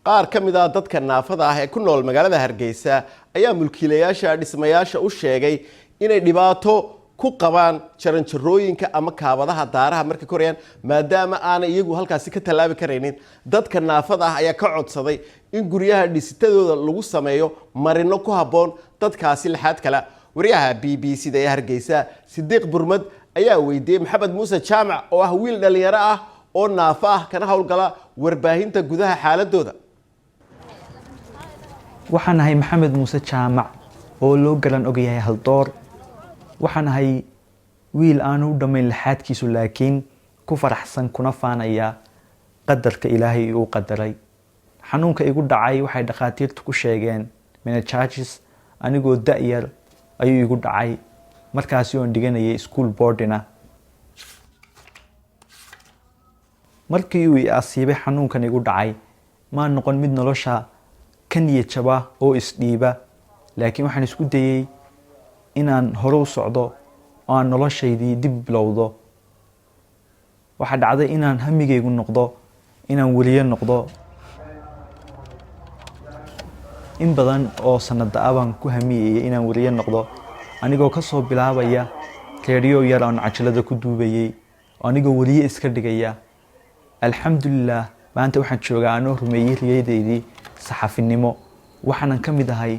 qaar ka mid ah dadka naafada ah ee ku nool magaalada Hargeysa ayaa mulkiilayaasha dhismayaasha u sheegay inay dhibaato ku qabaan jaranjarooyinka ama kaabadaha daaraha markay korayaan maadaama aan iyagu halkaasi ka talaabi kareynin. dadka naafada ah ayaa ka codsaday in guryaha dhisitadooda lagu sameeyo marino ku haboon dadkaasi lixaad kala. wariyaha BBC da ee Hargeysa Sidiiq Burmad ayaa weydiiyay Maxamed Muuse Jaamac oo ah wiil dhalinyaro ah oo naafo ah kana hawlgala warbaahinta gudaha xaaladooda. waxaan ahay Maxamed Muuse Jaamac oo loo garan og yahay Haldoor. waxaan ahay wiil aan u dhameyn laxaadkiisu laakiin ku faraxsan kuna faanaya qadarka Ilaahay uu qadaray. xanuunka igu dhacay waxay dhaqaatiirtu ku sheegeen meningitis anigoo da'yar ayuu igu dhacay markaas oo dhiganayay school boardina. markii uu asiibay xanuunkan igu dhacay ma noqon mid nolosha kan iyo jaba oo isdhiiba, laakiin waxaan isku dayay inaan hore u socdo oo aan noloshaydii dib bilowdo. waxa dhacday inaan hamigaygu noqdo inaan weliye noqdo. in badan oo sanad aan ku hamiyay inaan weliye noqdo anigoo ka soo bilaabaya radio yar aan cajalada ku duubayay anigoo weliye iska dhigaya. alxamdulillah maanta waxaan joogaa anoo rumeeyay riyadeydii saxafinimo. waxaan ka mid ahay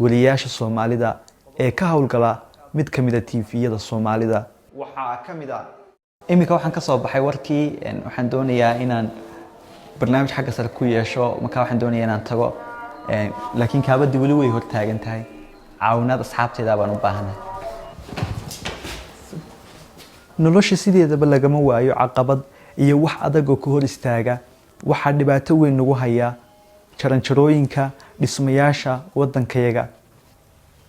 weliyaasha Soomaalida ee ka hawlgala mid ka mid ah TV-yada Soomaalida. waxaa ka mid ah imika waxaan ka soo baxay warkii waxaan doonayaa inaan barnaamij xagga sare ku yeesho marka waxaan doonayaa inaan tago laakiin kaabadii wali way hor taagan tahay. caawinaad asxaabteeda baan u baahanahay. nolosha sideedaba lagama waayo caqabad iyo wax adag oo ka hor istaaga. waxaa dhibaato weyn nagu haya jaranjarooyinka dhismayaasha wadankayaga.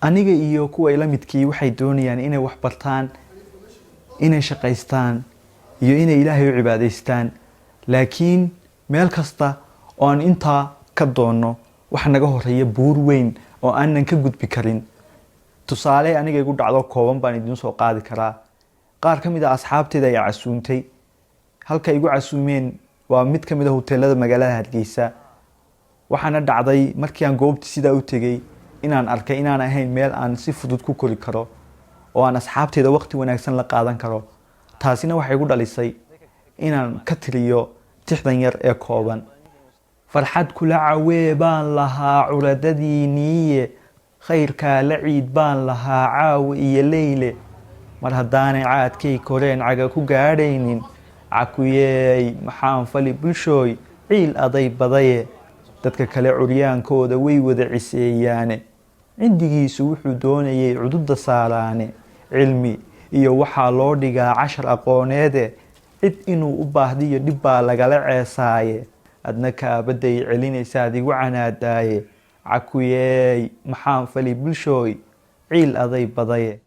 aniga iyo kuwa ila midkii waxay doonayaan inay wax bartaan, inay shaqaystaan iyo inay Ilaahay u cibaadaystaan, laakiin meel kasta oo aan intaa ka doono waxa naga horeeya buur weyn oo aanan ka gudbi karin. tusaale aniga igu dhacdo kooban baan idin soo qaadi karaa. qaar ka mid ah asxaabteeda ayaa casuumtay. halka igu casuumeen waa mid ka mid ah hoteelada magaalada Hargeysa. waxaana dhacday markii aan goobta sida u tagay inaan arkay inaan ahayn meel aan si fudud ku kori karo oo aan asxaabteeda waqti wanaagsan la qaadan karo. taasina waxay igu dhalisay inaan ka tiriyo tixdan yar ee kooban. farxad kula cawee baan lahaa curadadiiniye, khayrka la ciid baan lahaa caawa iyo leyle, mar haddaanay caadkay koreen caga ku gaadhaynin, cakuyeey maxaan fali bulshooy ciil aday badaye, dadka kale curyaankooda way wada ciseeyaane, cindigiisu wuxuu doonayay cududa saaraane, cilmi iyo waxaa loo dhigaa cashar aqooneede, cid inuu u baahdiyo dhib baa lagala ceesaaye, adna kaabaday celinaysaad igu canaadaaye, cakuyeey maxaan fali bulshooy ciil aday badaye.